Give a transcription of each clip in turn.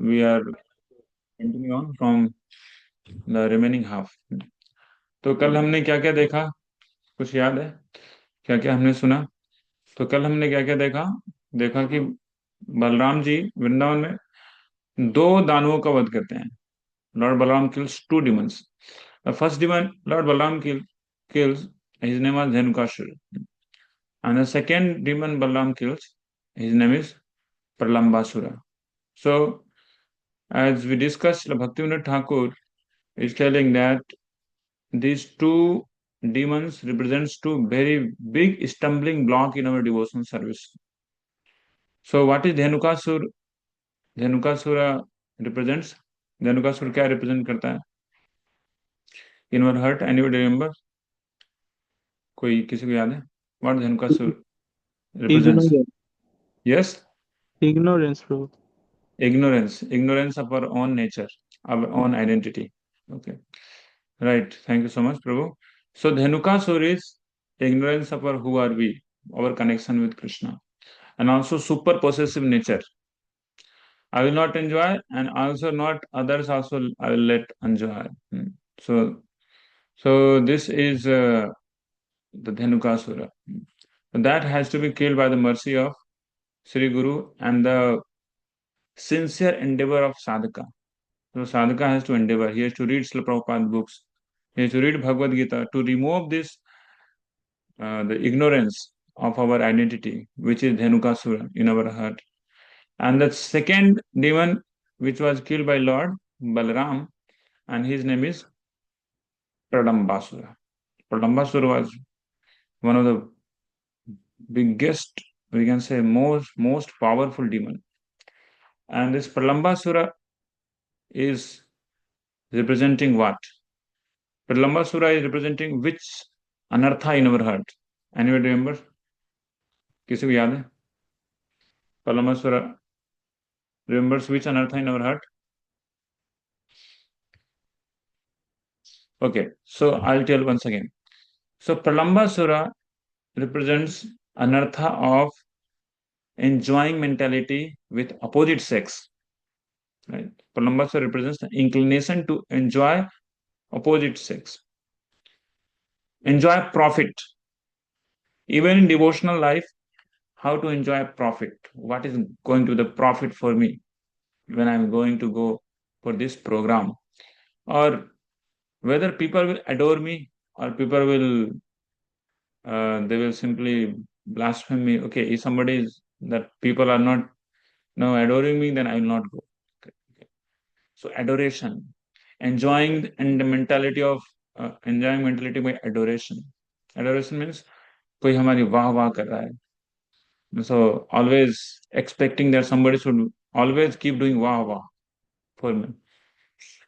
we are continuing on from the remaining half. तो कल हमने क्या क्या देखा, कुछ याद है? क्या क्या हमने सुना? तो कल हमने क्या क्या देखा? देखा कि बलराम जी वृंदावन में दो दानवों का वध करते हैं. Lord Balaram kills two demons. The first demon Lord Balaram kills, his name was Dhenukasura. And the second demon Balaram kills, his name is Pralambasura. So, as we discussed, Bhaktivinoda Thakur is telling that these two demons represents two very big stumbling block in our devotional service. So, what is Dhenukasura? Dhenukasura represents. Dhenukasura क्या represent करता है? In our heart, anybody remember? कोई किसी को याद है? What Dhenukasura represents? Ignorance. Yes, Ignorance, bro. ignorance of our own nature, our own identity. Okay, right. Thank you so much, Prabhu. So Dhenukasura is ignorance of our who are we, our connection with Krishna, and also super possessive nature. I will not enjoy, and also not others also I will let enjoy. So, so this is the Dhenukasura. That has to be killed by the mercy of Sri Guru and the sincere endeavor of sadhaka. So sadhaka has to endeavor. He has to read Srila Prabhupada books. He has to read Bhagavad Gita to remove this the ignorance of our identity, which is Dhenukasura in our heart. And the second demon, which was killed by Lord Balaram, and his name is Pralambasura. Pralambasura was one of the biggest, we can say, most powerful demon. And this Pralambasura is representing what? Pralambasura is representing which anartha in our heart? Anybody remember? किसी को याद है? Pralambasura remembers which anartha in our heart? Okay, so I'll tell once again. So Pralambasura represents anartha of enjoying mentality with opposite sex. Right? Pralambasura represents the inclination to enjoy opposite sex. Enjoy profit. Even in devotional life, how to enjoy profit? What is going to be the profit for me when I'm going to go for this program? Or whether people will adore me or people will they will simply blaspheme me. Okay, if somebody is that people are not now adoring me, then I will not go. Okay. So adoration, enjoying and the mentality of enjoying mentality by adoration. Adoration means कोई हमारी वाह वाह कर रहा है. So always expecting that somebody should always keep doing वाह वाह for me.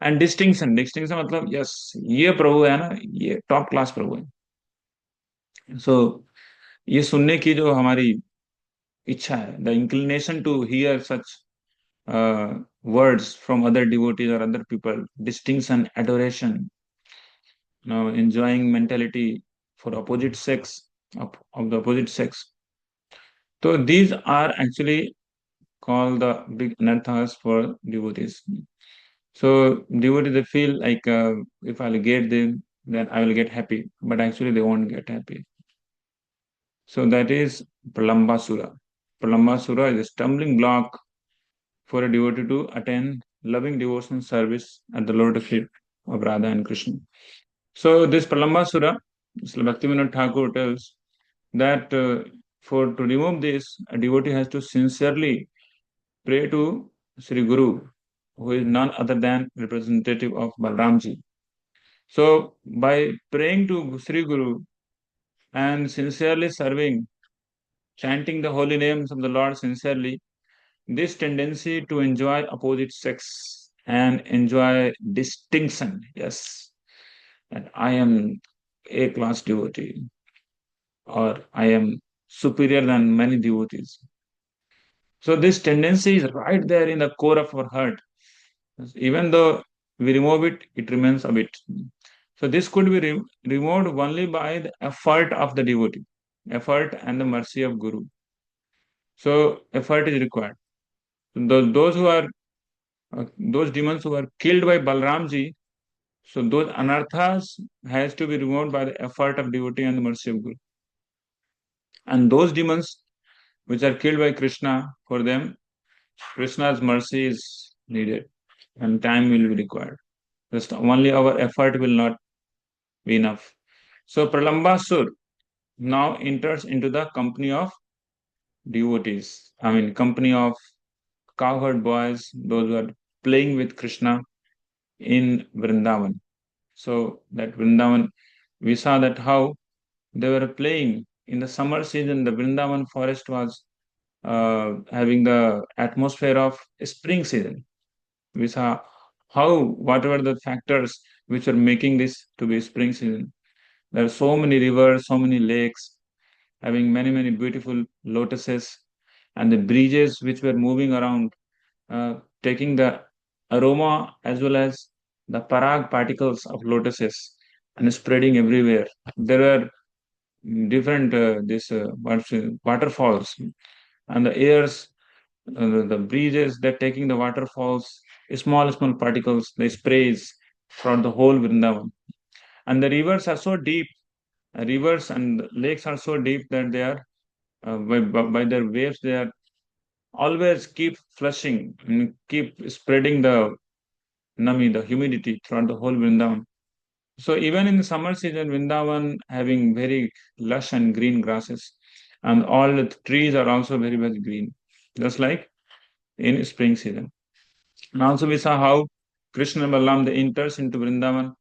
And distinction मतलब yes ये प्रभु है ना, ये टॉप क्लास प्रभु है. So ये सुनने की जो हमारी इच्छा है, the inclination to hear such words from other devotees or other people, distinction, adoration, enjoying mentality for opposite sex of the opposite sex. So these are actually called the big anarthas for devotees. So devotees they feel like if I'll get them, then I will get happy, but actually they won't get happy. So that is Pralambasura. Pralambasura is a stumbling block for a devotee to attain loving devotional service at the lotus feet of Radha and Krishna. So this Pralambasura, Bhaktivinoda Thakur tells that for to remove this, a devotee has to sincerely pray to Sri Guru, who is none other than representative of Balramji. So by praying to Sri Guru and sincerely serving, chanting the holy names of the Lord sincerely, this tendency to enjoy opposite sex and enjoy distinction, yes, that I am a class devotee or I am superior than many devotees. So this tendency is right there in the core of our heart. Even though we remove it, it remains a bit. So this could be removed only by the effort of the devotee, effort and the mercy of Guru. So effort is required. Those who are those demons who were killed by Balramji, so those anarthas has to be removed by the effort of devotee and the mercy of Guru. And those demons which are killed by Krishna, for them, Krishna's mercy is needed and time will be required. Just only our effort will not be enough. So Pralambasur now enters into the company of devotees. I mean, company of cowherd boys, those who are playing with Krishna in Vrindavan. So that Vrindavan, we saw that how they were playing in the summer season. The Vrindavan forest was having the atmosphere of spring season. We saw how whatever the factors which are making this to be spring season. There are so many rivers, so many lakes, having many beautiful lotuses, and the breezes which were moving around, taking the aroma as well as the parag particles of lotuses and spreading everywhere. There were different waterfalls, and the airs, the breezes, they're taking the waterfalls, small particles, the sprays throughout the whole Vrindavan. And the rivers are so deep, rivers and lakes are so deep that they are, by their waves, they are always keep flushing and keep spreading the nami, the humidity throughout the whole Vrindavan. So even in the summer season, Vrindavan having very lush and green grasses, and all the trees are also very green, just like in spring season. And also we saw how Krishna and Balaram they enters into Vrindavan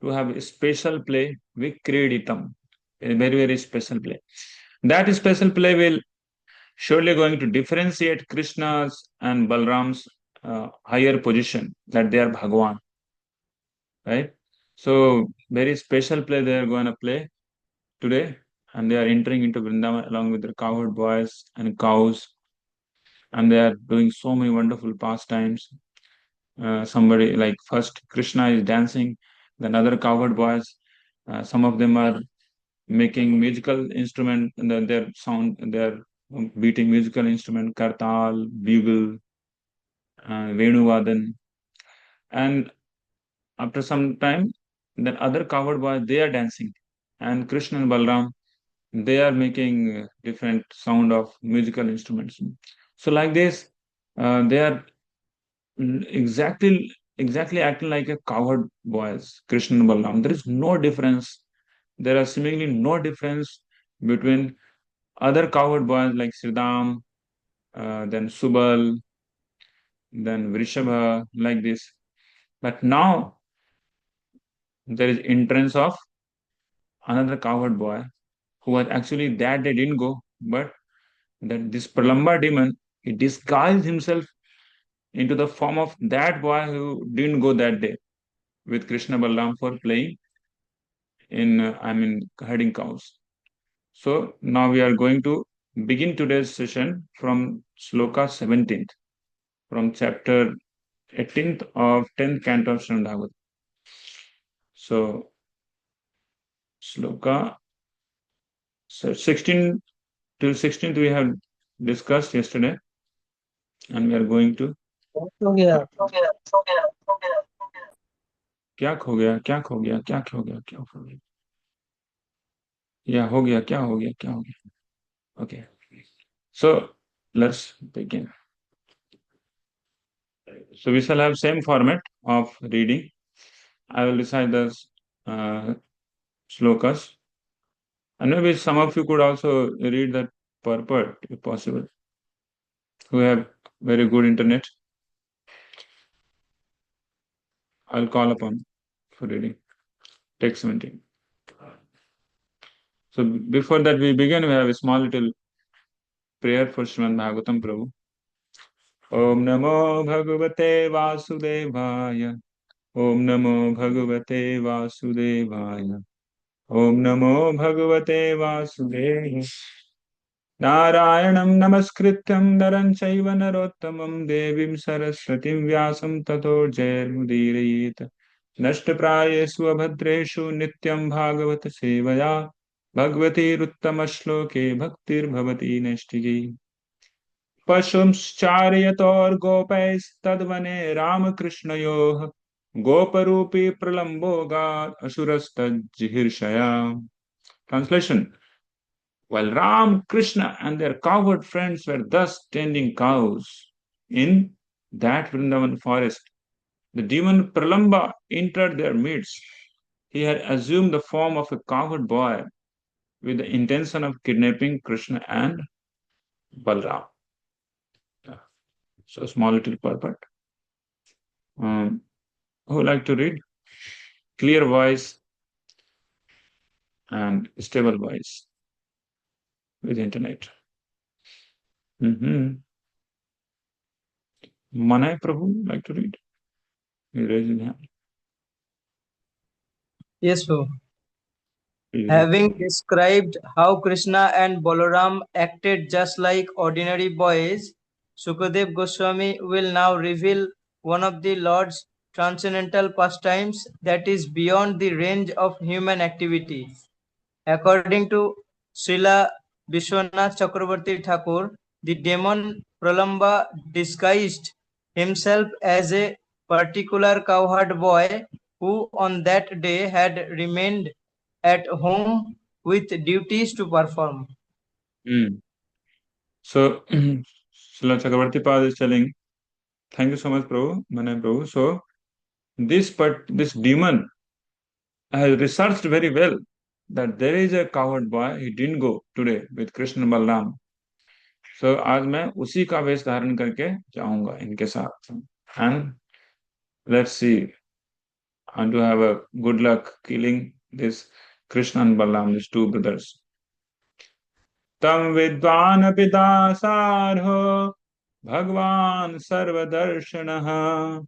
to have a special play with Kreditam, a very special play. That special play will surely going to differentiate Krishna's and Balram's higher position, that they are Bhagwan, right? So very special play they are going to play today, and they are entering into Vrindavan along with their cowherd boys and cows, and they are doing so many wonderful pastimes. Somebody like first Krishna is dancing, then other cowherd boys, some of them are making musical instrument, and then their sound, they're beating musical instrument, kartal, bugle, Venuvadan, and after some time, then other cowherd boys they are dancing, and Krishna and Balram they are making different sound of musical instruments. So like this, they are exactly acting like a cowherd boys, Krishna and Balram. There is no difference. There are seemingly no difference between other cowherd boys like Sridham, then Subal, then Vrishabha, like this. But now there is entrance of another cowherd boy who was actually that day didn't go, but that this Pralamba demon, he disguised himself into the form of that boy who didn't go that day with Krishna Balaram for playing in, herding cows. So now we are going to begin today's session from Sloka 17th, from chapter 18th of 10th canto of Srimad Bhagavatam. So Sloka, so 16 till 16th we have discussed yesterday, and we are going to. हो गया क्या खो गया, क्या खो गया, क्या खो गया, क्या खो गया, या हो गया, क्या हो गया, क्या हो गया. Okay, so let's begin. So we shall have same format of reading. I will recite the uh, slokas, and maybe some of you could also read that purport if possible, who have very good internet. I'll call upon for reading. Take 17. So before that we begin, we have a small little prayer for Srimad Bhagavatam Prabhu. Om Namo Bhagavate Vasudevaya. Om Namo Bhagavate Vasudevaya. Om Namo Bhagavate Vasudevaya. Narayanam Namaskrityam Naram Chaiva Narottamam Devim Saraswatim Vyasam Tato Jairmudirayet. Nashtaprayeshu Abhadreshu Nityam Bhagavata Sevaya. Bhagavati Ruttama Shloke Bhaktir Bhavati Nashtige. पशुंश्चारयतोर गोपैस्तद्वने रामकृष्णयोः गोपरूपी प्रलम्बो गात् असुरस्तज्जिहीर्षया. Translation: while Ram, Krishna, and their cowherd friends were thus tending cows in that Vrindavan forest, the demon Pralamba entered their midst. He had assumed the form of a cowherd boy with the intention of kidnapping Krishna and Balaram. So, small little purport. Who would like to read? Clear voice and stable voice with internet. Manay Prabhu, like to read? He raised his hand. Yes, Prabhu. Please read. Having described how Krishna and Balaram acted just like ordinary boys, Sukadev Goswami will now reveal one of the Lord's transcendental pastimes that is beyond the range of human activity. According to Srila Vishwanath Chakravarti Thakur, the demon Pralamba disguised himself as a particular cowherd boy who on that day had remained at home with duties to perform. So, Srila Chakravarti Pad is telling, thank you so much, Prabhu, Manay Prabhu. So, this demon has researched very well that there is a cowherd boy. He didn't go today with Krishna Balaram. So, आज मैं उसी का वेश धारण करके जाऊंगा इनके साथ. And let's see. I do have a good luck killing this Krishna and Balaram, these two brothers. Tam vidvan pidasadho Bhagwan sarvadarshanaha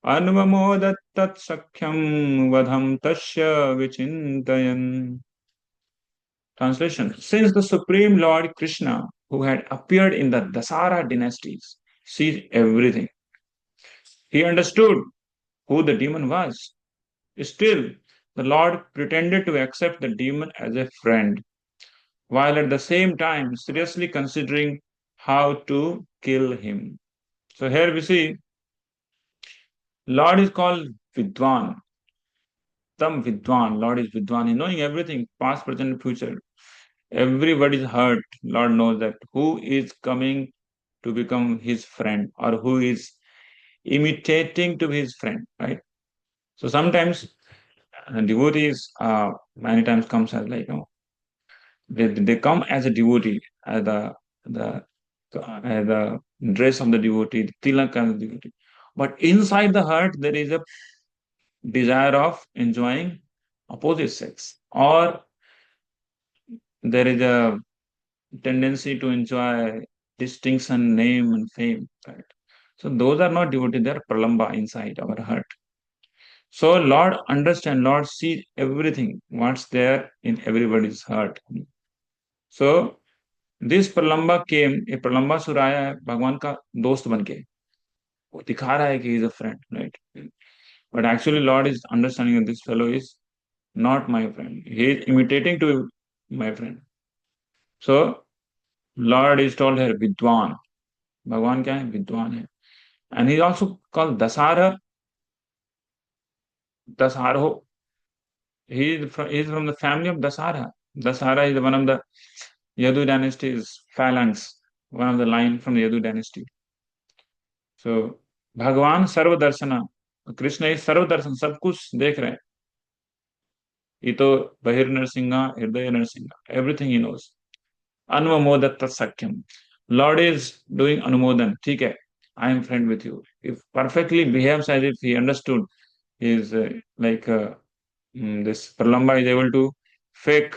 Anvamodat tat sakyam vadham tasya vichintayan. Translation: since the Supreme Lord Krishna, who had appeared in the Dasara dynasties, sees everything, he understood who the demon was. Still, the Lord pretended to accept the demon as a friend, while at the same time seriously considering how to kill him. So here we see Lord is called Vidwan. Tam Vidwan. Lord is Vidwan. He's knowing everything, past, present, future. Everybody is hurt. Lord knows that who is coming to become his friend or who is imitating to be his friend, right? So sometimes devotees many times comes as like, they come as a devotee, as the dress of the devotee, the tilak of the devotee. But inside the heart, there is a desire of enjoying opposite sex, or there is a tendency to enjoy distinction, name, and fame. Right? So those are not devotees; they are pralamba inside our heart. So Lord understand, Lord see everything, what's there in everybody's heart. So this Pralamba came, a Pralambasura आया है भगवान का दोस्त बन के, वो दिखा रहा है कि he is a friend, right? But actually Lord is understanding that this fellow is not my friend. He is imitating to my friend. So Lord is told here Vidwan. भगवान क्या है? विद्वान है. And he is also called Dasara. Dasaro. He is from the family of Dasara. Dasara is one of the Yadu dynasty's phalanx, one of the line from the Yadu dynasty. So भगवान सर्वदर्शना, Krishna is Sarva Darshan, सब कुछ देख रहे हैं. ये तो बहिर्नरसिंहा हृदय नरसिंहा, एवरीथिंग ही नोज. अनुमोदत तत्सख्यम, लॉर्ड इज डूइंग अनुमोदन. ठीक है, I am friend with you. If perfectly behaves as if he understood, is like this Pralamba is able to fake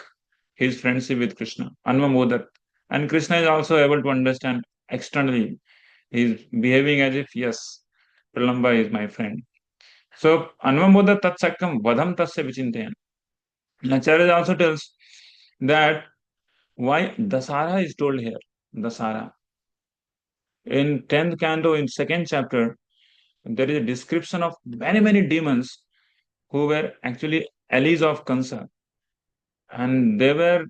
his friendship with Krishna. Anvamodat. And Krishna is also able to understand externally. He is behaving as if, yes, Pralamba is my friend. So, Anvamodat tatsakam vadham tasya vichintayan. Acharya also tells that why Dasara is told here. Dasara. In 10th canto, in 2nd chapter, there is a description of many, many demons who were actually allies of Kansa. And they were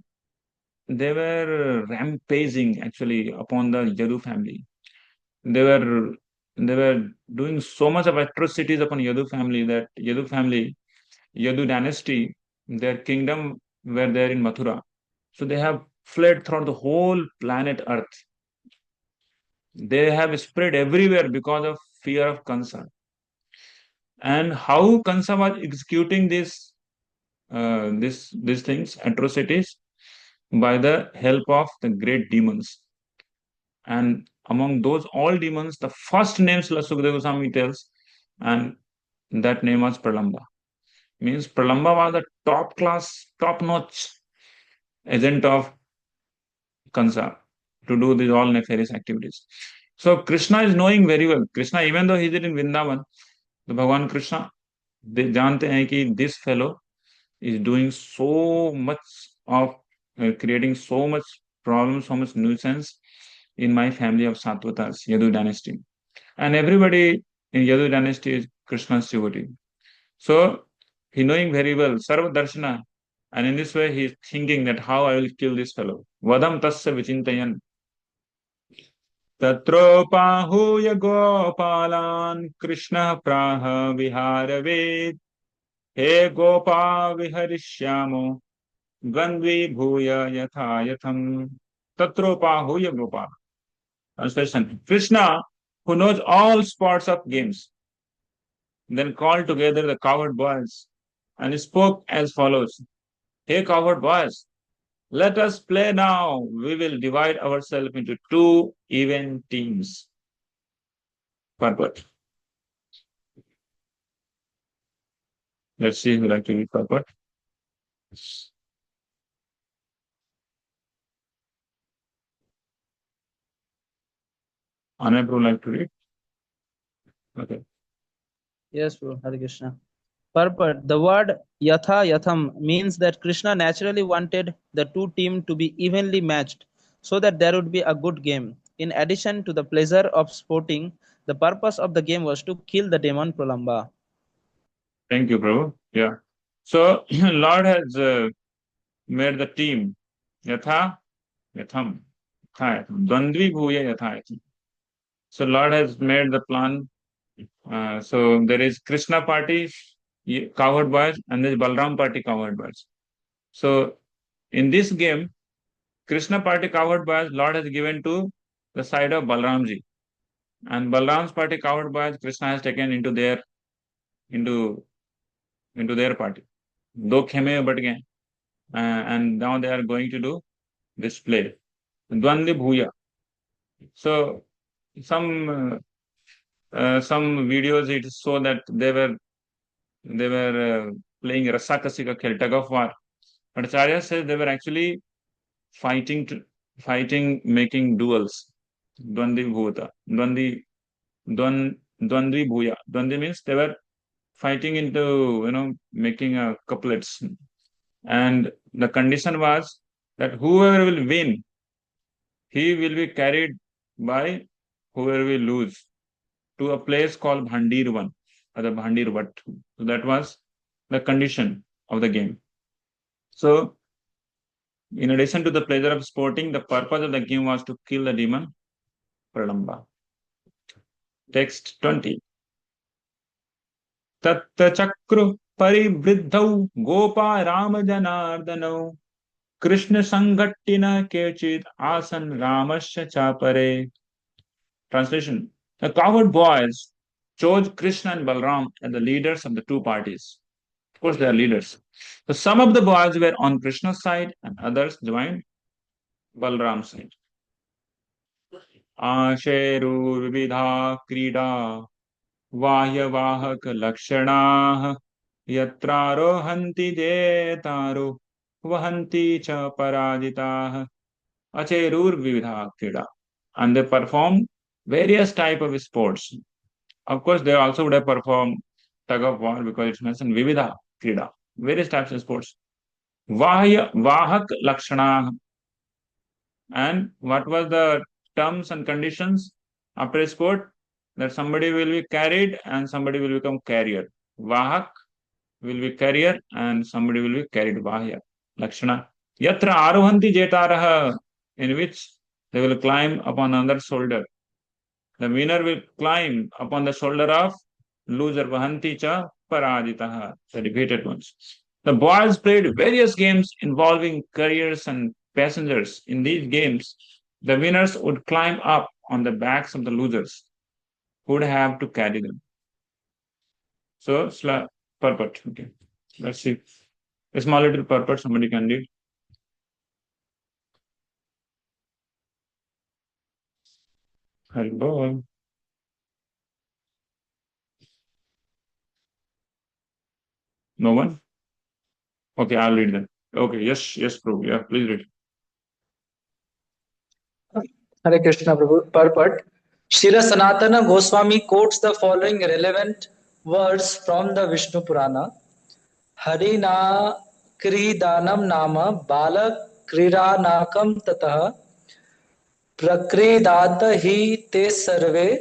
rampaging actually upon the Yadu family. they were they were doing so much of atrocities upon Yadu family, that Yadu family, Yadu dynasty, their kingdom were there in Mathura. So they have fled throughout the whole planet Earth. They have spread everywhere because of fear of Kansa. And how Kansa was executing these things, atrocities, by the help of the great demons. And among those all demons, the first name Sukadeva Goswami tells, and that name was Pralamba. Means Pralamba was the top class, top notch agent of Kansa to do these all nefarious activities. So Krishna is knowing very well. Krishna, even though he is in Vrindavan, the Bhagavan Krishna, they जानते हैं कि this fellow is doing so much of creating so much problems, so much nuisance in my family of Satvatas, Yadu dynasty. And everybody in Yadu dynasty is Krishna's devotee. So he knowing very well, Sarva Darshana, and in this way he is thinking that how I will kill this fellow. Vadam tasya vichintayan. Tatropahuya gopalan Krishna praha viharaved. He gopa viharishyamo Gandvi bhuya yatha yatham. Tatropahuya gopal. Translation. Krishna, who knows all sports of games, then called together the cowherd boys and spoke as follows. Hey, cowherd boys, let us play now. We will divide ourselves into two even teams. Purport. Let's see who would like to read purport. Anay would like to read. Okay. Yes, bro. Hare Krishna. Purport. The word yatha yatham means that Krishna naturally wanted the two teams to be evenly matched so that there would be a good game. In addition to the pleasure of sporting, the purpose of the game was to kill the demon Pralamba. Thank you, Prabhu. Yeah. So Lord has made the team yatha yatham. Dandvi bhuya yatha yatham. So Lord has made the plan. So there is Krishna party, cowherd boys, and there is Balaram party, cowherd boys. So in this game, Krishna party cowherd boys, Lord has given to the side of Balaramji, and Balaram's party cowherd boys, Krishna has taken into into their party. दो खेमे में but गए, and now they are going to do this play. Dvandi bhuya. So some videos it show that they were playing rasakasi ka khel, tug of war. But Acharya says they were actually fighting, making duels. Dvandi bhuta, dvandvi bhuya. Dvandi means they were fighting into making couplets, and the condition was that whoever will win, he will be carried by whoever will lose to a place called Bhandirvan or the Bhandirvat. So that was the condition of the game. So, in addition to the pleasure of sporting, the purpose of the game was to kill the demon Pralamba. Text 20. Tatta chakru parivriddhau gopa rama janardanau Krishna sangattina kechit asan ramasya chapare. Translation. The cowherd boys chose Krishna and Balaram as the leaders of the two parties. Of course, they are leaders. So some of the boys were on Krishna's side and others joined Balaram's side. Asheru vividha krida vahyavahak lakshanah yatrarohanti jetaro vahanti cha paraditah acherur vividha krida. And they perform various type of sports. Of course, they also would have performed tug of war because it's mentioned Vividha Krida, various types of sports. Vahak Lakshana. And what was the terms and conditions after a sport? That somebody will be carried and somebody will become carrier. Vahak will be carrier and somebody will be carried. Vahya Lakshana. Yatra Arohanti Jetaraha, in which they will climb upon another shoulder. The winner will climb upon the shoulder of loser. Vahanti cha paraditaha. The defeated ones. The boys played various games involving carriers and passengers. In these games, the winners would climb up on the backs of the losers who would have to carry them. So, purport. Okay. Let's see. A small little purport somebody can read. Hello. No one? Okay, I'll read them. Okay, yes, Prabhu. Yeah, please read. Hare Krishna Prabhu. Purport. Srila Sanatana Goswami quotes the following relevant words from the Vishnu Purana. Harina kridanam nama bala kridanakam tatah prakridata hi te sarve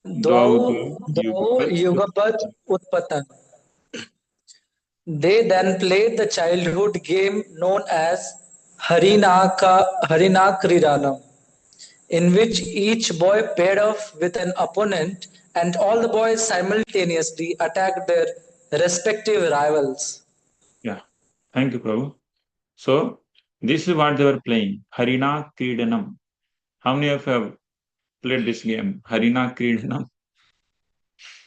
dvau yugapat utpatan. They then played the childhood game known as Harina Kridanam, in which each boy paired off with an opponent and all the boys simultaneously attacked their respective rivals. Yeah, thank you, Prabhu. So, this is what they were playing. Harina Kridanam. How many of you have played this game? Harina Kridanam?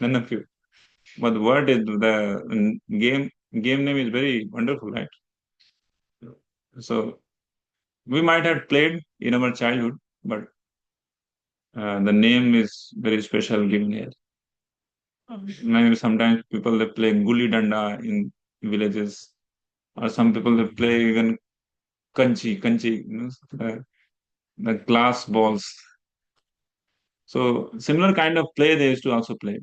None of you. But the word is the game name is very wonderful, right? So we might have played in our childhood, but the name is very special given here. Maybe sometimes people they play gulli danda in villages, or some people they play even kanchi, the glass balls. So similar kind of play they used to also play.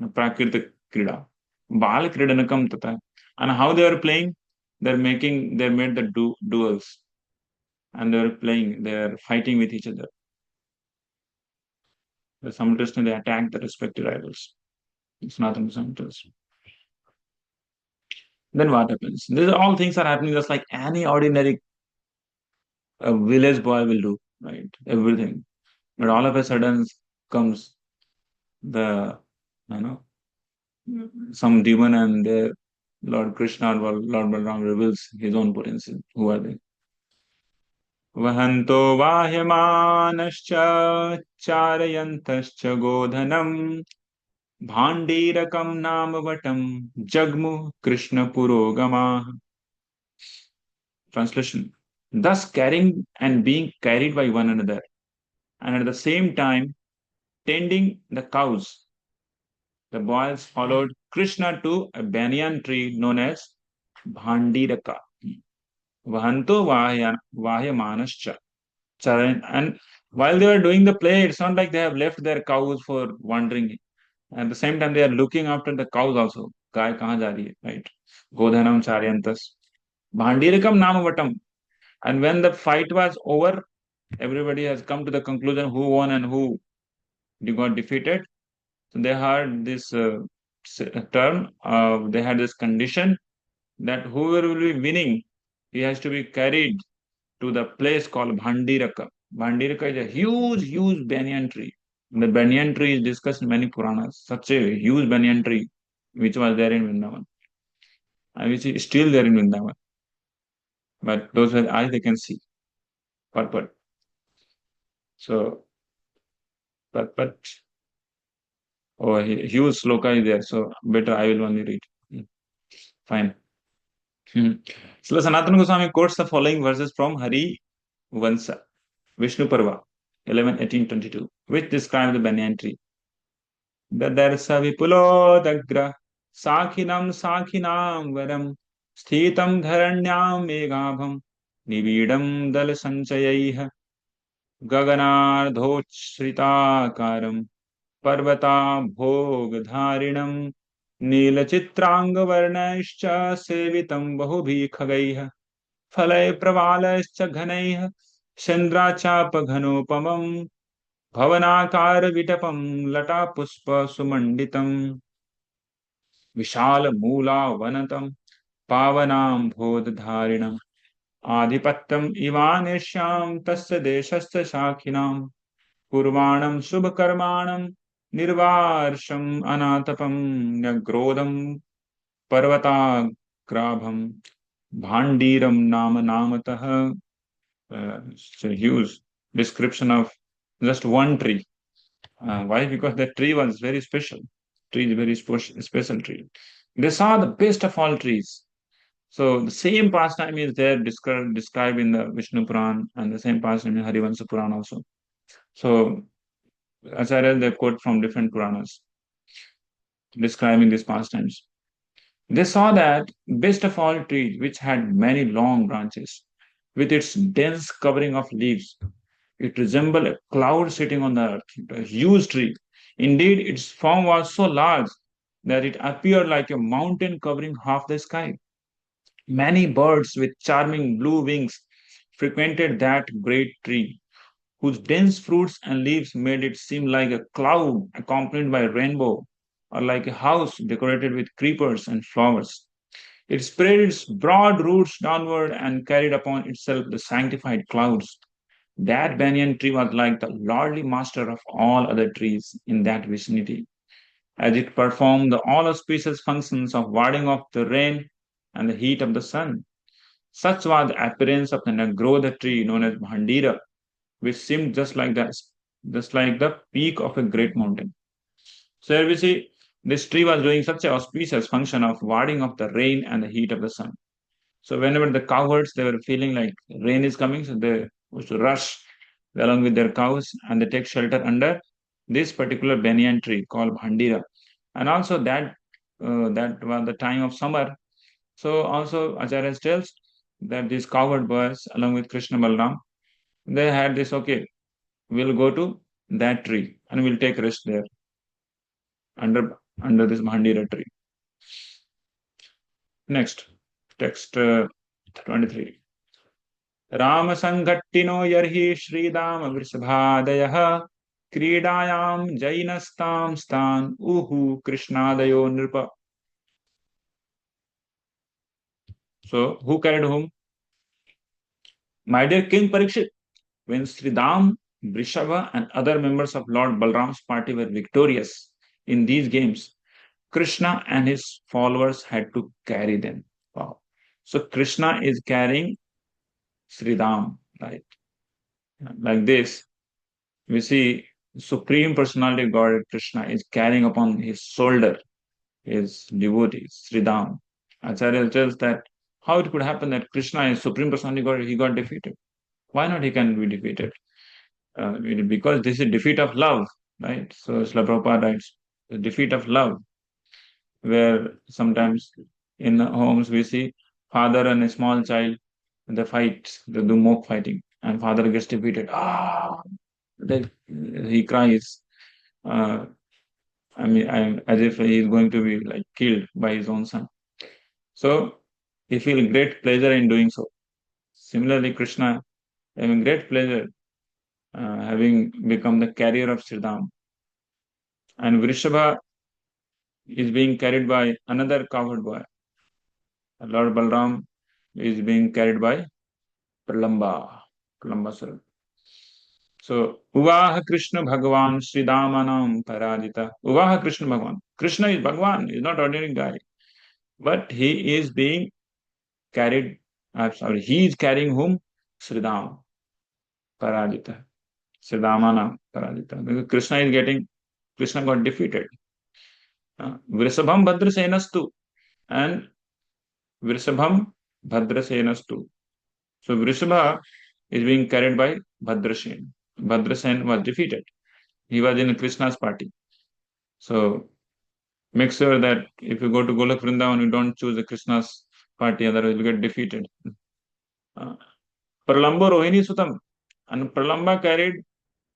Prakritik krida, bal kridanakam tata. And how they are playing? They made the duels, and they're fighting with each other. Simultaneously they attack the respective rivals. It's nothing simultaneous. Then what happens? These all things are happening just like any ordinary village boy will do, right? Everything. But all of a sudden comes the, you know, some demon and Lord Krishna or Lord Balaram reveals his own potency. Who are they? वहन्तो वाह्यमानश्च चारयन्तश्च गोधनम् भाण्डीरकं नाम वटं जग्मु Krishna पुरोगमाः. Translation. Thus carrying and being carried by one another, and at the same time tending the cows, the boys followed Krishna to a banyan tree known as Bhandiraka. Vahanto Vahyamanascha. And while they were doing the play, it's not like they have left their cows for wandering. At the same time, they are looking after the cows also. Gaay kahan ja rahi hai, right? Godhanam charyantas. Bhandirikam namavatam. And when the fight was over, everybody has come to the conclusion who won and who got defeated. So they had this term, they had this condition that whoever will be winning, he has to be carried to the place called Bhandiraka. Bhandiraka is a huge banyan tree. The banyan tree is discussed in many Puranas. Such a huge banyan tree, which was there in Vrindavan, and which is still there in Vrindavan. But those with eyes they can see. But so, but oh, huge sloka is there. So better I will only read. Fine. So Sanatana Goswami quotes the following verses from Hari Vansa, Vishnu Parva, 11:18-22, which describe the banyan tree. Dadarsa vipulodagra sakhinam varam sthitam dharanyam megabham nividam dal sanchayaiha gaganardhochritakaram parvata bhogadharinam नीलचित्रांगवर्णैश्च सेवितं बहुभिः खगैः फलैः प्रवालैश्च घनैः चन्द्राचापघनोपमम् भवनाकारविटपं लतापुष्पसुमण्डितं विशालमूलावनतं पावनाम्भोदधारिणं आधिपत्यम इवानेश्याम तस्य देशस्य शाखिनाम कुर्वाणं शुभकर्माणं निर्वार्षम अनातपम न्यग्रोधम पर्वताग्राभम भाण्डीरम नाम नामतः. It's a huge description of just one tree. Why? Because the tree was very special. Tree is very special tree. They saw the best of all trees. So the same pastime is there described in the Vishnu Puran and the same pastime in Harivansa Puran also. So as I read, they quote from different Puranas describing these pastimes. They saw that best of all trees, which had many long branches, with its dense covering of leaves, it resembled a cloud sitting on the earth, a huge tree. Indeed, its form was so large that it appeared like a mountain covering half the sky. Many birds with charming blue wings frequented that great tree, whose dense fruits and leaves made it seem like a cloud accompanied by a rainbow, or like a house decorated with creepers and flowers. It spread its broad roots downward and carried upon itself the sanctified clouds. That banyan tree was like the lordly master of all other trees in that vicinity, as it performed the all auspicious functions of warding off the rain and the heat of the sun. Such was the appearance of the Nagrodha tree known as Bhandira, which seemed just like the peak of a great mountain. So here we see this tree was doing such a auspicious function of warding off the rain and the heat of the sun. So whenever the cowherds they were feeling like rain is coming, so they used to rush along with their cows and they take shelter under this particular banyan tree called Bhandira. And also that was the time of summer. So also Acharya tells that these cowherd boys along with Krishna Balaram, they had this okay, we'll go to that tree and we'll take rest there under this Bhandira tree. Next, text 23. Ram संघट्टिनो यर्हि Sridama वृषभादयः क्रीडायां जैनस्तां स्तान् उहु कृष्णादयो नृप. So who carried whom? My dear King Parikshit, when Sridham, Vrishabha and other members of Lord Balaram's party were victorious in these games, Krishna and his followers had to carry them. Wow. So Krishna is carrying Sridham, right? Like this, we see Supreme Personality God Krishna is carrying upon his shoulder his devotees, Sridham. Acharya tells that how it could happen that Krishna is Supreme Personality God, he got defeated. Why not he can be defeated? Because this is defeat of love, right? So Srila Prabhupada writes, the defeat of love, where sometimes in homes we see father and a small child, they fight, they do mock fighting, and father gets defeated. He cries. As if he is going to be like killed by his own son. So he feels great pleasure in doing so. Similarly, Krishna having great pleasure, having become the carrier of Sridham. And Vrishabha is being carried by another cowherd boy. Lord Balaram is being carried by Pralambasura. So, Uvaha Krishna Bhagavan Sridamanam Paradita. Uvaha Krishna Bhagavan. Krishna is Bhagavan, he is not ordinary guy. But he is being carried, he is carrying whom? Sridham Paradita. Sridamana Paradita. Because Krishna got defeated. Vrisabham Bhadrasenastu and Vrisabham Bhadrasenastu. So Vrishabha is being carried by Bhadrasen. Bhadrasen was defeated. He was in Krishna's party. So make sure that if you go to Golok Vrindavan, you don't choose the Krishna's party, otherwise you get defeated. Pralamba Rohini Sutam. And Pralamba carried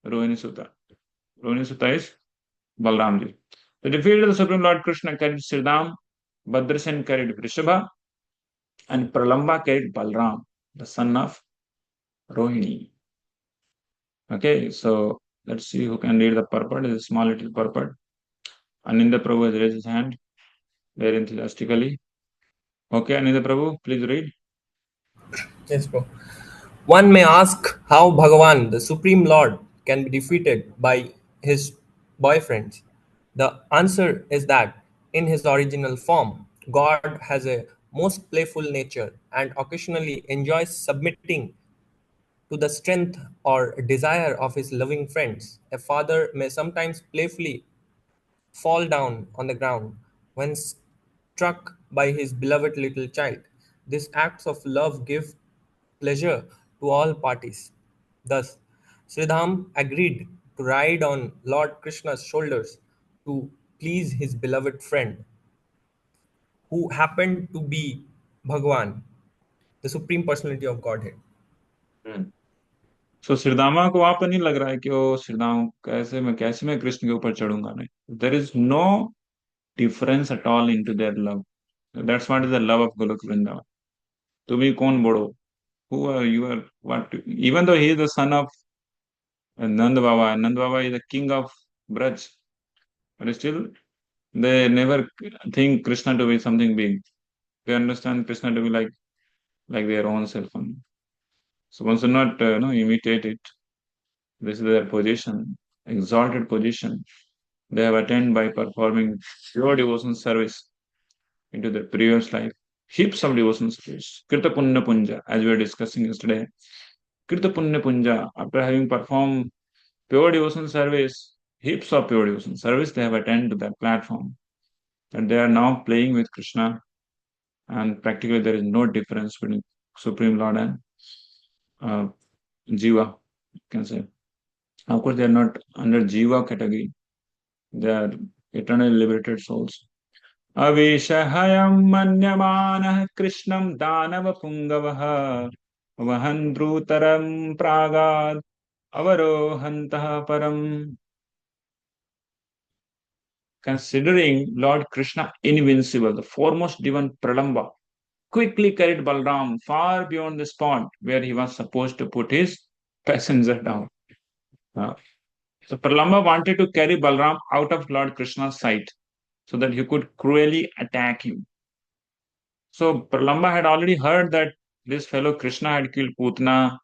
Rohini Sutta. Rohini Sutta is Balaramji. The defeated the Supreme Lord Krishna carried Sridham, Bhadrasen carried Vrishabha, and Pralamba carried Balaram, the son of Rohini. Okay, so let's see who can read the purport. It's a small little purport. Aninda Prabhu has raised his hand very enthusiastically. Okay, Aninda Prabhu, please read. Yes, bro. One may ask how Bhagavan, the Supreme Lord, can be defeated by his boyfriends. The answer is that in his original form, God has a most playful nature and occasionally enjoys submitting to the strength or desire of his loving friends. A father may sometimes playfully fall down on the ground when struck by his beloved little child. These acts of love give pleasure to all parties. Thus, Sridham agreed to ride on Lord Krishna's shoulders to please his beloved friend, who happened to be Bhagwan, the Supreme Personality of Godhead. सो श्रीदामा को वहां पर नहीं लग रहा है कि ओ श्रीदाम कैसे मैं कृष्ण के ऊपर चढ़ूंगा, नहीं, there is no difference at all in to their love. That's what is the love of Golok Vrindavan. तुम्ही कौन बड़ो, who are you are what, even though he is the son of Nand Baba is the king of Braj, but still they never think Krishna to be something big. They understand Krishna to be like their own self only. So one should not no, imitate it. This is their position, exalted position. They have attained by performing pure devotion service into their previous life. Heaps of devotion service. Kirta Punya Punja, as we were discussing yesterday. Kirta Punya Punja, after having performed pure devotion service, heaps of pure devotion service, they have attained to that platform. And they are now playing with Krishna. And practically there is no difference between Supreme Lord and uh, Jiva, you can say. Of course, they are not under Jiva category. They are eternally liberated souls. Avishahayam manyamanah Krishnam danava pungavaha vahandrutaram pragad avarohantah param. Considering Lord Krishna invincible, the foremost demon Pralamba quickly carried Balaram far beyond the spot where he was supposed to put his passenger down. So Pralamba wanted to carry Balaram out of Lord Krishna's sight so that he could cruelly attack him. So Pralamba had already heard that this fellow Krishna had killed Putna,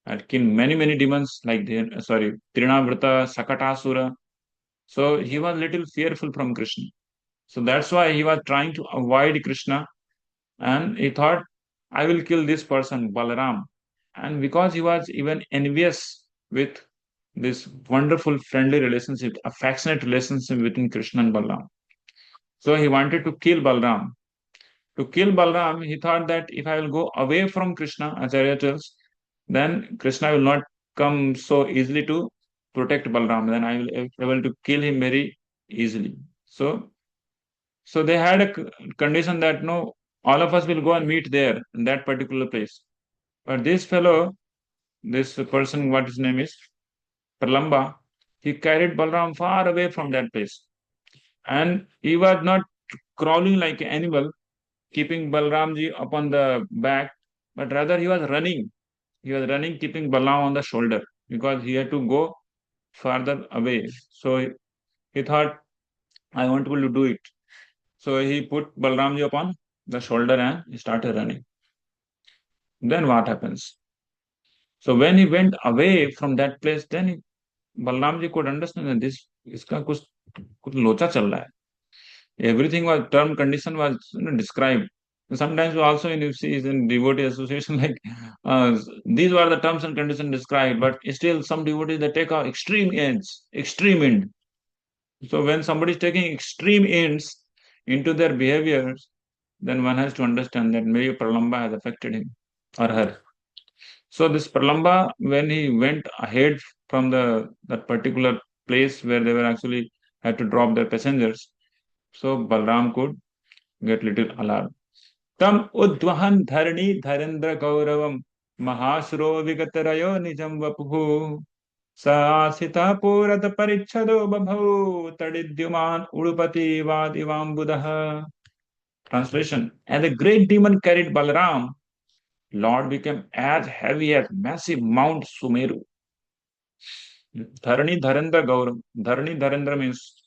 had killed many demons like Trinavrata, Sakatasura. So he was little fearful from Krishna. So that's why he was trying to avoid Krishna, and he thought, I will kill this person, Balaram. And because he was even envious with this wonderful friendly relationship, affectionate relationship between Krishna and Balaram. So he wanted to kill Balaram. To kill Balaram, he thought that if I will go away from Krishna, Acharya tells, then Krishna will not come so easily to protect Balaram. Then I will be able to kill him very easily. So they had a condition that no, all of us will go and meet there in that particular place. But this fellow, this person, what his name is, Pralamba, he carried Balaram far away from that place. And he was not crawling like an animal, keeping Balramji upon the back, but rather he was running. He was running, keeping Balaram on the shoulder because he had to go farther away. So he thought, I want to do it. So he put Balramji upon the shoulder and he started running. Then what happens? So when he went away from that place, then Balramji could understand that this इसका कुछ लोचा चल रहा है. Everything was term condition was described. Sometimes also in you see in devotee association like these were the terms and conditions described, but still some devotees they take out extreme ends, extreme end. So when somebody is taking extreme ends into their behaviors, then one has to understand that maybe Pralamba has affected him or her. So this Pralamba, when he went ahead from that particular place where they were actually had to drop their passengers, so Balram could get little alarmed. Tam udvahan dharani dharendra gauravam mahasuro vigatarayo nijam vapuhu saasita purat parichado babhu tadidyuman udupati vadivam. Translation: as the great demon carried Balaram, Lord became as heavy as massive Mount Sumeru. Dharani Dharendra Gauram. Dharani Dharendra means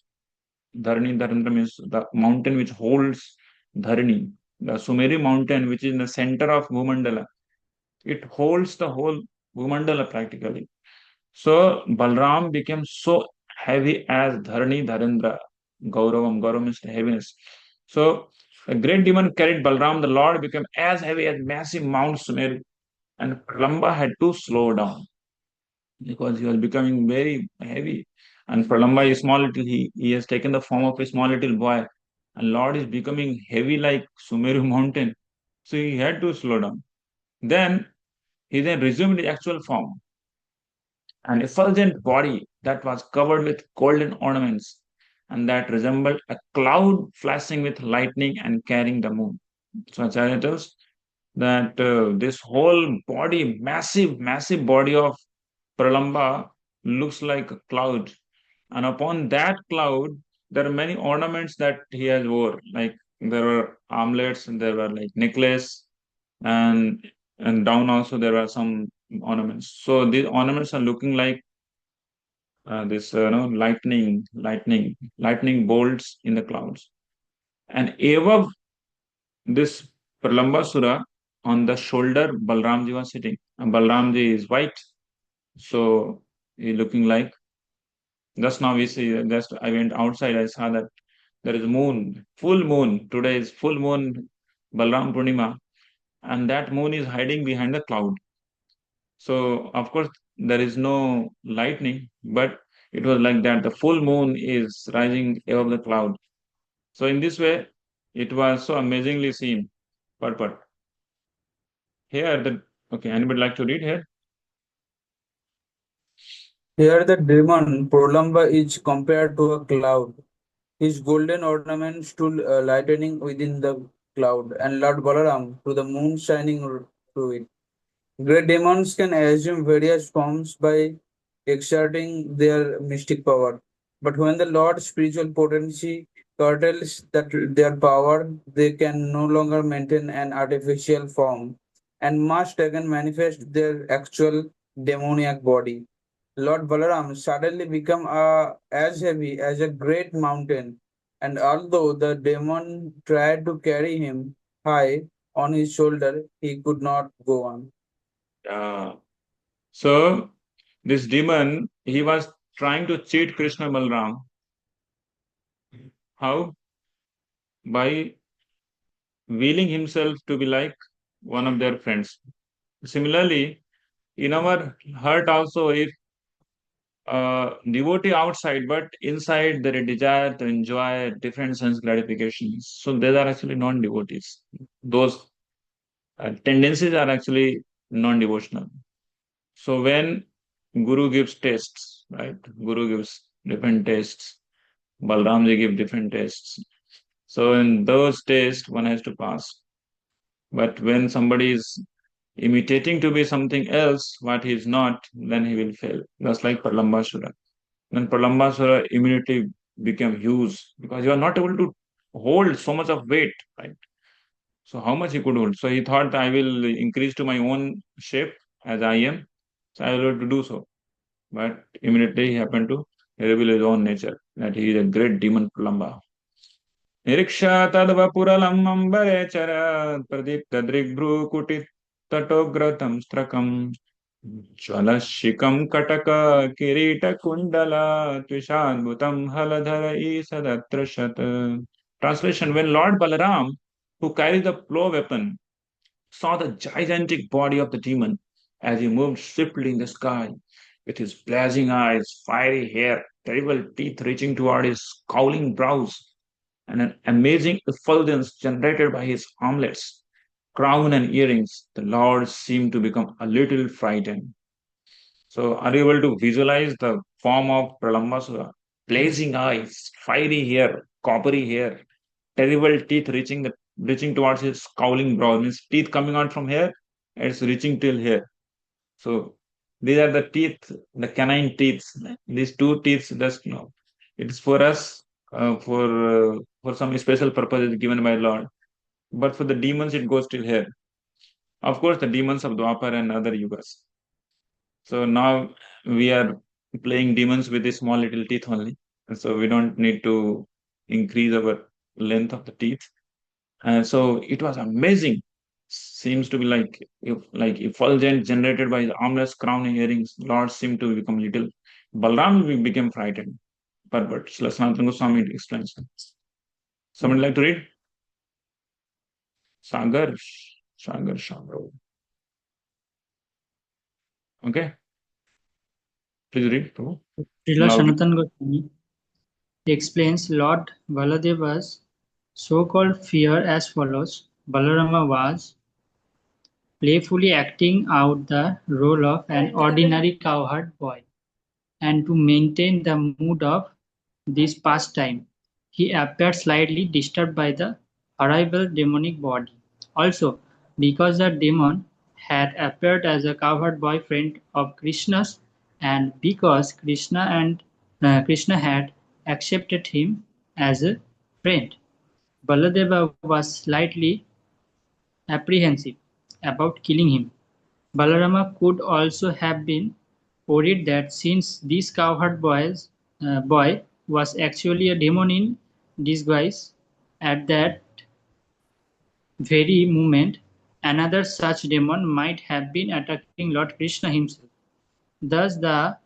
the mountain which holds Dharani, the Sumeri mountain which is in the center of Bhumandala. It holds the whole Bhumandala practically. So Balram became so heavy as Dharani Dharendra. Gauravam means heaviness. So the great demon carried Balram. The Lord became as heavy as massive Mount Sumeru, and Pralamba had to slow down because he was becoming very heavy. And Pralamba is small little. He has taken the form of a small little boy, and Lord is becoming heavy like Sumeru mountain. So he had to slow down. Then he then resumed his actual form, an effulgent body that was covered with golden ornaments and that resembled a cloud flashing with lightning and carrying the moon. So Acharya tells that this whole body, massive body of Pralamba looks like a cloud. And upon that cloud, there are many ornaments that he has wore. Like there were armlets, and there were like necklace, and down also there were some ornaments. So these ornaments are looking like this lightning bolts in the clouds. And above this Pralambasura, on the shoulder, Balramji was sitting. And Balramji is white, so he looking like. Just now we see. Just I went outside. I saw that there is moon, full moon. Today is full moon, Balram Purnima, and that moon is hiding behind the cloud. So of course there is no lightning, but it was like that. The full moon is rising above the cloud. So in this way, it was so amazingly seen. But here the okay, anybody like to read here? Here the demon Pralamba is compared to a cloud. His golden ornament stood lightening within the cloud, and Lord Balaram to the moon shining through it. Great demons can assume various forms by exerting their mystic power. But when the Lord's spiritual potency curtails their power, they can no longer maintain an artificial form and must again manifest their actual demoniac body. Lord Balaram suddenly became as heavy as a great mountain, and although the demon tried to carry him high on his shoulder, he could not go on. Uh, so this demon, he was trying to cheat Krishna Balram. How? By willing himself to be like one of their friends. Similarly, in our heart also, if devotee outside, but inside there is desire to enjoy different sense gratifications. So they are actually non-devotees. Those tendencies are actually non-devotional. So when Guru gives tests, right? Guru gives different tests. Balramji give different tests. So in those tests, one has to pass. But when somebody is imitating to be something else, what he is not, then he will fail. Just like Pralambasura. When Pralambasura immediately became huge because he was not able to hold so much of weight, right? So how much he could hold? So he thought I will increase to my own shape as I am. So I will able to do so. But immediately he happened to reveal his own nature, that he is a great demon Pralamba. निरीक्षा तद्वपुरलम् अम्बरेचर प्रदीप्तदृग्भ्रूकुटितटोग्रतं स्त्रकम् ज्वलशिखम् Cuttack किरीटकुण्डल त्विषाद्भुतं Haldhar ईसदत्रशत. Translation: When Lord Balaram, who carried the plow weapon, saw the gigantic body of the demon as he moved swiftly in the sky, with his blazing eyes, fiery hair, terrible teeth reaching toward his scowling brows, and an amazing effulgence generated by his armlets, crown, and earrings, the Lord seemed to become a little frightened. So, are you able to visualize the form of Pralambasura? Blazing eyes, fiery hair, coppery hair, terrible teeth reaching towards his scowling brow. Means teeth coming out from here, it's reaching till here. So these are the teeth, the canine teeth. These two teeth, just it's for us, for some special purpose is given by Lord. But for the demons, it goes till here. Of course, the demons of Dwapar and other yugas. So now we are playing demons with the small little teeth only. And so we don't need to increase our length of the teeth. And so it was amazing. seems to be like effulgent generated by the armless crown and earrings. Lord seemed to become little. Balram became frightened. But Sanatana Goswami explains. Someone like to read? Sagar Shamro. Okay, please read. Srila Loudly. Sanatana Goswami explains Lord Baladeva's so-called fear as follows. Balarama was playfully acting out the role of an ordinary cowherd boy, and to maintain the mood of this pastime, he appeared slightly disturbed by the horrible demonic body. Also, because the demon had appeared as a cowherd boyfriend of Krishna's, and because Krishna had accepted him as a friend, Baladeva was slightly apprehensive about killing him. Balarama could also have been worried that since this boy was actually a demon in disguise, at that very moment another such demon might have been attacking Lord Krishna himself. Thus the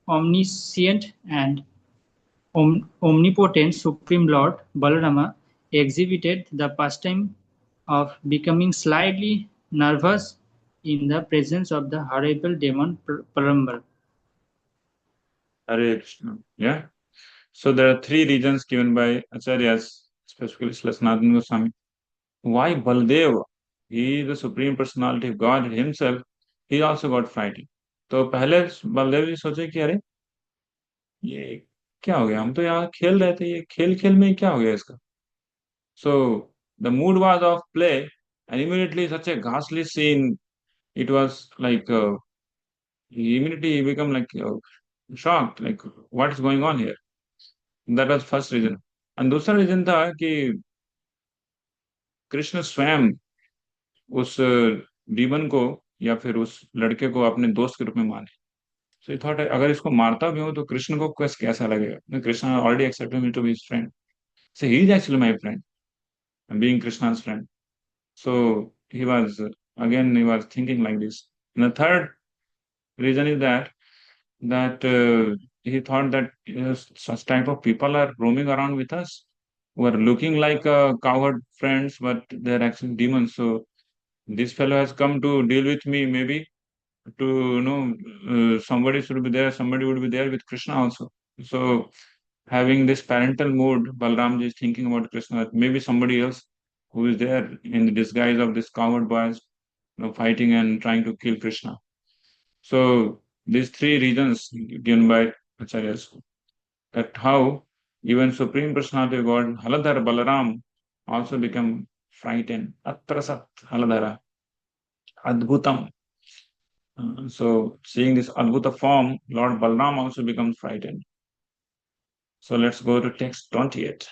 omniscient and omnipotent Supreme Lord Balarama exhibited the pastime of becoming slightly nervous in the presence of the horrible demon Pralamba. Hare Krishna. Yeah. So there are three reasons given by Acharyas, specifically Sanatana Goswami. Why Baldev? He is the Supreme Personality of God himself. He also got frightened. तो पहले बलदेव जी सोचे कि अरे ये क्या हो गया, हम तो यहाँ खेल रहे थे, ये खेल खेल में क्या हो गया इसका. So the mood was of play, and immediately such a ghastly scene. It was like immediately he become like shocked, like what is going on here. That was first reason. And दूसरा reason था कि कृष्ण स्वयं उस demon को या फिर उस लड़के को अपने दोस्त के रूप में माने. So he thought अगर इसको मारता भी हूँ तो कृष्ण को कैसा लगेगा. Krishna already accepted me to be his friend. So he is actually my friend. I'm being Krishna's friend. So he was thinking like this. And the third reason is that he thought that such type of people are roaming around with us, who are looking like cowherd friends, but they're actually demons. So this fellow has come to deal with me, maybe to somebody should be there, somebody would be there with Krishna also. So having this parental mood, Balramji is thinking about Krishna, that maybe somebody else who is there in the disguise of this coward boys, fighting and trying to kill Krishna. So these three reasons given by Acharyas, that how even Supreme Personality of God, Haladhara Balaram, also become frightened. Atrasat Haladhara, Adbhutam. So seeing this Adbhuta form, Lord Balaram also becomes frightened. So let's go to text 28.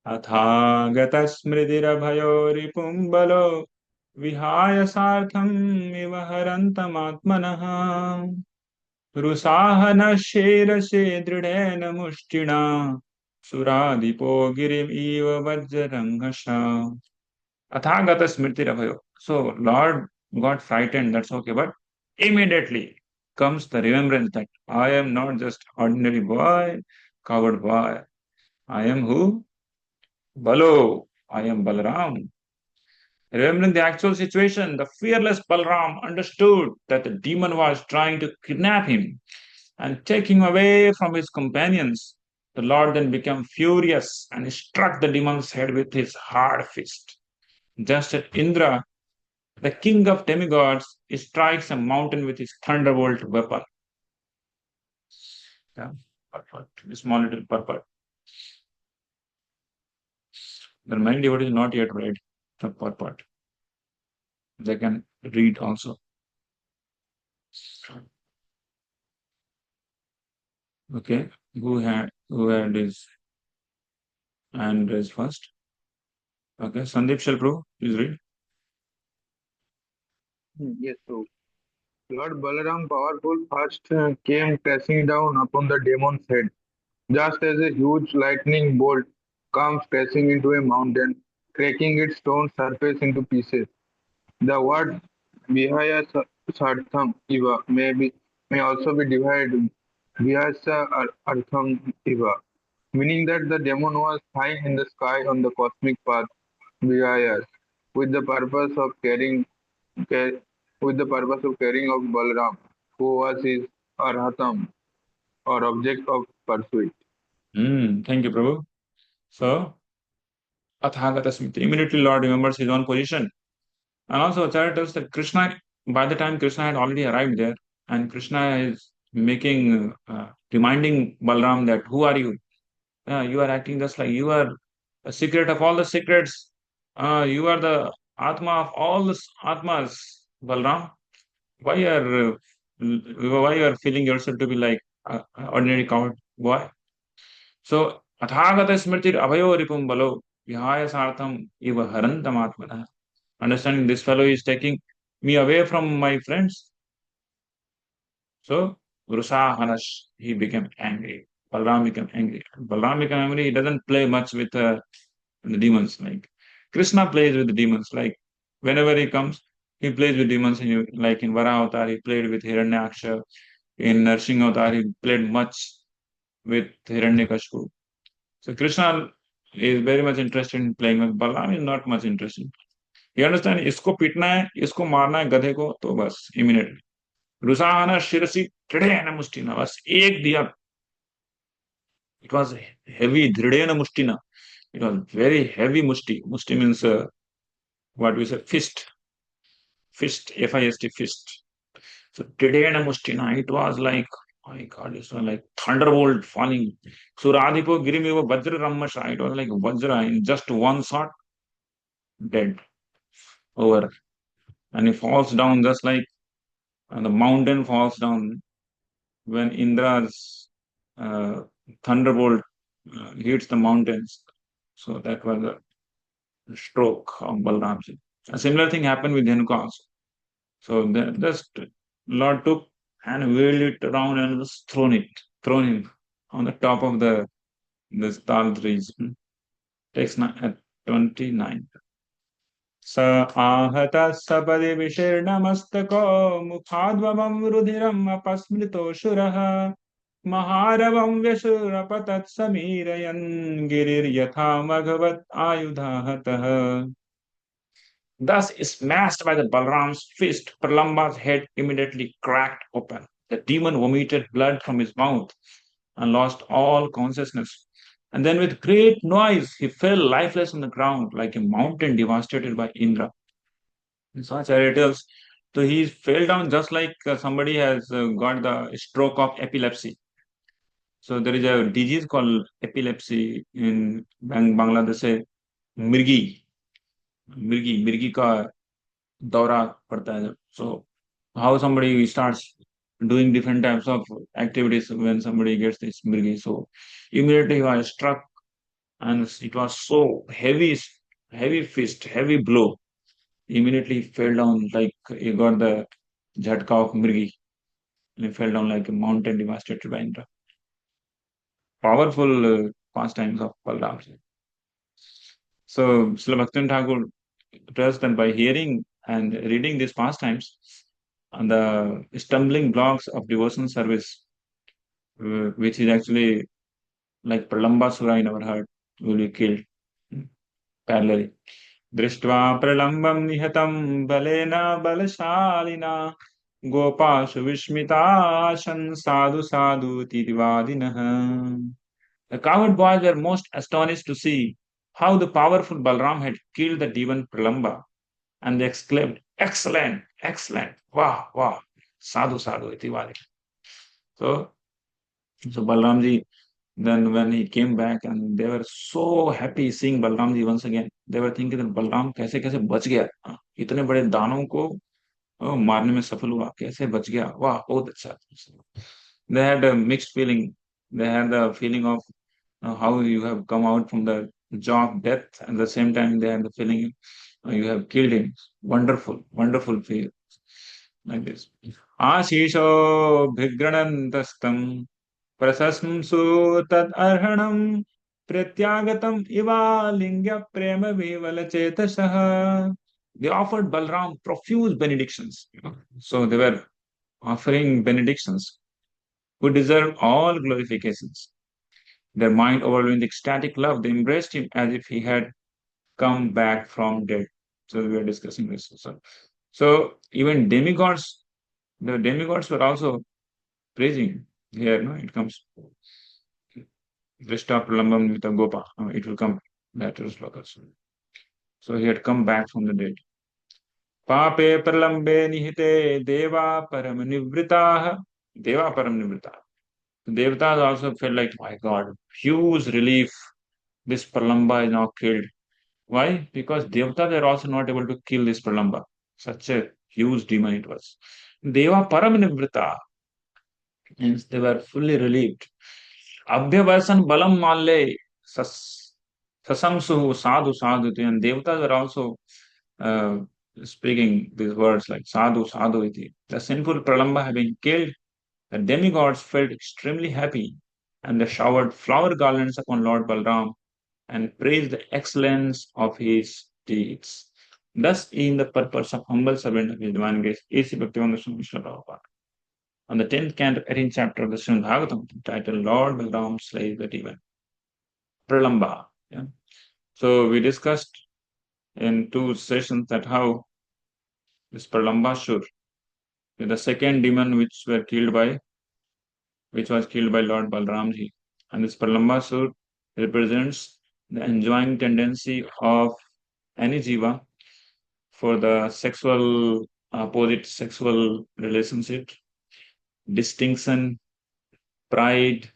अथागतस्मृतिरभयो रिपुम्बलो विहाय सार्थम् इव हरन्तमात्मनः रुषाः नश्येरसे दृढेन मुष्टिना सुराधिपो गिरिमिव वज्ररङ्घषा. Athagata smritirabhayo. So Lord got frightened, that's okay, but immediately comes the remembrance that I am not just ordinary boy, coward boy. I am who? Balo. I am Balaram. Remembering the actual situation, the fearless Balaram understood that the demon was trying to kidnap him and take him away from his companions. The Lord then became furious and struck the demon's head with his hard fist. Just as Indra, the king of demigods, strikes a mountain with his thunderbolt weapon. Yeah, perfect. Small little purport. There are many devotees not yet read the purport. They can read also. Okay, who had his hand raised first? Okay, Sandeep shall prove. Please read. Yes, so Lord Balaram powerful first came crashing down upon the demon's head, just as a huge lightning bolt comes crashing into a mountain, cracking its stone surface into pieces. The word Vihaya Sartham Iva may also be divided Vyasa Artham Iva, meaning that the demon was high in the sky on the cosmic path Vyayas, with the purpose of ca- carrying of Balaram, who was his Arhatam or object of pursuit. Thank you, Prabhu. So, Athagata Smriti. Immediately, Lord remembers his own position. And also, Acharya tells that Krishna, by the time Krishna had already arrived there, and Krishna is reminding Balram that, who are you? You are acting just like you are a secret of all the secrets. You are the Atma of all the Atmas, Balram. Why are why you are feeling yourself to be like ordinary coward? Why? So, Athagata Smritir Abhayo Ripum Balo Vihaya Sartham Iva Harantam Atmana. Understanding this fellow is taking me away from my friends. So, Vrusa Hanash, he became angry. Balram became angry. Balram became angry. He doesn't play much with the demons. Like Krishna plays with the demons. Like whenever he comes, he plays with demons. Like in Vara Avatar, he played with Hiranyaksha. In Narsingh Avatar, he played much with Hiranyakashipu. So Krishna is very much interested in playing with Balaram is not much interested. You understand? इसको पीटना है, इसको मारना है गधे को, तो बस immediately. रुसाहना शिरसी दृढ़ेन मुष्टिना, बस एक दिया. It was heavy, dridena mushtina. It was very heavy mushti. Mushti means what we say, fist. Fist, F-I-S-T, fist. So dridena mushtina, it was like, oh my God, it was like thunderbolt falling. Suradhipo girimiva vajra rammasha. It was like vajra in just one shot, dead, over. And he falls down just like the mountain falls down when Indra's uh, thunderbolt hits the mountains. So that was a stroke of Balramji. A similar thing happened with Dhanuka also. So just Lord took and wheeled it around and just thrown him on the top of the tal trees. Takes 29. स आहतः सपदि विशीर्णमस्तको मुखाद्वमं रुधिरम् अपस्मृतोऽसुरः महारवं व्यसुरपतत् समीरयन् गिरिर्यथा मघवत् आयुधाहतः. Thus smashed by the Balram's fist, Pralamba's head immediately cracked open. The demon vomited blood from his mouth and lost all consciousness. And then with great noise, he fell lifeless on the ground like a mountain devastated by Indra. Such tells. So he fell down just like somebody has got the stroke of epilepsy. So there is a disease called epilepsy in Bangladesh. Mirgi, mirgi ka daura padta hai. So how somebody starts doing different types of activities when somebody gets this mirgi. So immediately he was struck, and it was so heavy fist, heavy blow. Immediately fell down like he got the jhatka of mirgi. And he fell down like a mountain devastated by Indra. Powerful pastimes of Balram. So Srila Bhaktivinoda Thakur tells that by hearing and reading these pastimes, and the stumbling blocks of devotional service, which is actually like Pralambasura in our heart, will be killed parallelly. दृष्ट्वा प्रलम्बं निहतं बलेन बलशालिना गोपाशु विस्मिताशन् साधु साधु तिरिवादिनः. The cowherd boys were most astonished to see how the powerful Balram had killed the demon Pralamba, and they exclaimed, "Excellent, excellent! Wow, wow! Sadhu, sadhu, iti vadi." So, Balramji, then when he came back, and they were so happy seeing Balramji once again. They were thinking that Balram कैसे कैसे बच गया, इतने बड़े दानों को मारने में सफल हुआ, कैसे बच गया, वाह बहुत अच्छा. They had a mixed feeling. They had the feeling of how you have come out from the jaw of death, and at the same time they had the feeling you have killed him. Wonderful, wonderful feel. like this. Ashisho bhigranantastam prasasmsu tad arhanam pratyagatam iva lingya prema vivala chetasaha. They offered Balram profuse benedictions. So they were offering benedictions who deserved all glorifications. Their mind overwhelmed with ecstatic love. They embraced him as if he had come back from dead. So we are discussing this. So even demigods, the demigods were also praising. Here, no, it comes Drishta Pralambam with a Gopa. It will come later slokas. So he had come back from the dead. Pape Pralambe Nihite Deva Param Nivritaha. Deva Param Nivritaha. The Devatas also felt like, my God, huge relief. This Pralamba is now killed. Why? Because Devatas were also not able to kill this Pralamba. Such a huge demon it was. Deva Param Nivrita. Means they were fully relieved. Abhyavasan Balam Malle Sasamsu Sadhu Sadhu. And Devatas were also uh, speaking these words like Sadhu Sadhu iti. The sinful Pralamba had been killed. The demigods felt extremely happy and they showered flower garlands upon Lord Balaram and praised the excellence of his deeds. Thus, in the purpose of humble servant of his divine grace, A.C. Bhaktivedanta Swami Krishna Prabhupada. On the 10th canto, 18th chapter of the Srimad Bhagavatam, titled Lord Balaram Slays the Demon. Pralamba. Yeah? So we discussed in 2 sessions that how this Pralambasura, the second demon which was killed by Lord Balaramji. And this Pralambasura represents the enjoying tendency of any jiva for the sexual opposite sexual relationship, distinction, pride.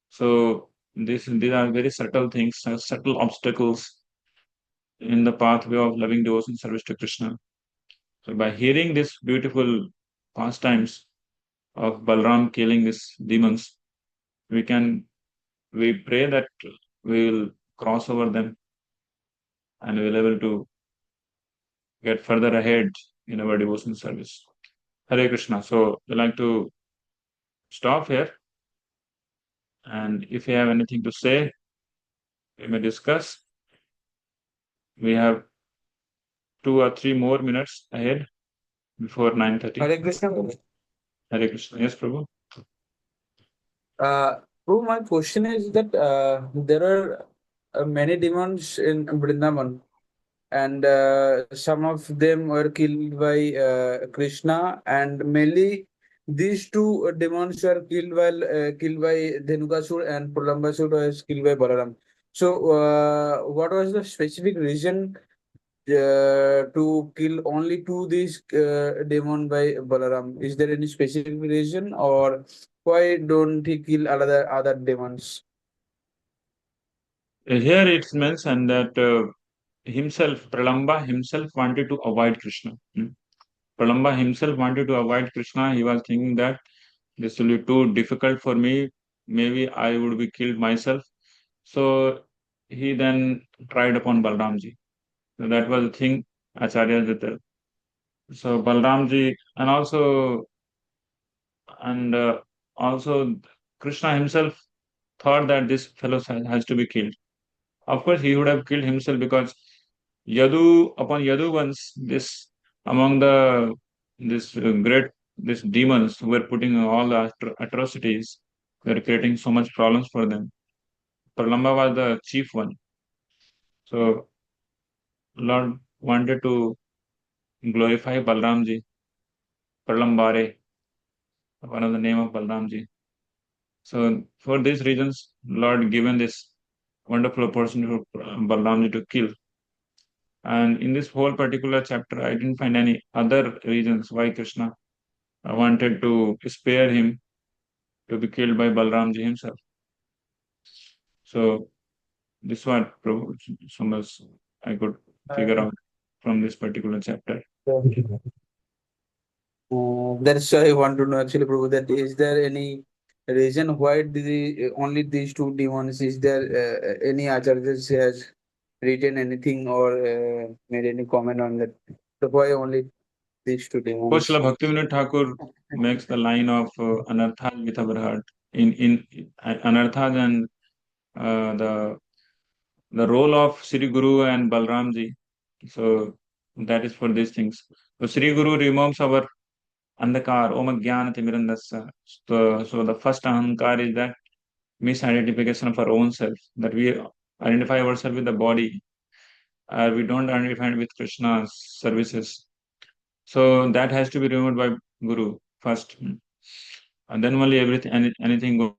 So these are very subtle things, subtle obstacles in the pathway of loving devotion service to Krishna. So by hearing these beautiful pastimes of Balram killing these demons, we pray that we will cross over them and we will able to get further ahead in our devotion service. Hare Krishna. So we like to stop here. And if you have anything to say, we may discuss. We have 2 or 3 more minutes ahead before 9:30. Hare Krishna. Hare Krishna. Yes, Prabhu. Prabhu, my question is that there are many demons in Vrindavan, and some of them were killed by Krishna, and mainly these two demons were killed by Dhenukasur, and Pralambasur was killed by Balaram. So, what was the specific reason to kill only two these demon by Balaram? Is there any specific reason, or why don't he kill other demons? Here it's mentioned that Pralamba himself wanted to avoid Krishna. Pralamba himself wanted to avoid Krishna. He was thinking that this will be too difficult for me. Maybe I would be killed myself. So he then tried upon Balramji. So that was the thing Acharya did there. So Balramji and also Krishna himself thought that this fellow has to be killed. Of course, he would have killed himself because Yadu once this among the this great these demons who were putting all the atrocities, were creating so much problems for them. Pralamba was the chief one. So Lord wanted to glorify Balramji, Pralambare, one of the name of Balramji. So for these reasons, Lord given this wonderful opportunity for Balramji to kill. And in this whole particular chapter, I didn't find any other reasons why Krishna wanted to spare him to be killed by Balramji himself. So this was so much I could figure out from this particular chapter. That's why I want to know actually, Prabhu, that is there any reason why only these two demons? Is there any acharyas has written anything or made any comment on that? So why only These two Coach demons. Bhaktivinoda Thakur makes the line of anarthas with our heart in anarthas and the role of Sri Guru and Balramji. So that is for these things. So Sri Guru removes our andhakar, om jnana timirandasya. So the first ahankar is that misidentification of our own self, that we identify ourselves with the body, we don't identify with Krishna's services. So that has to be removed by Guru first, and then only anything goes.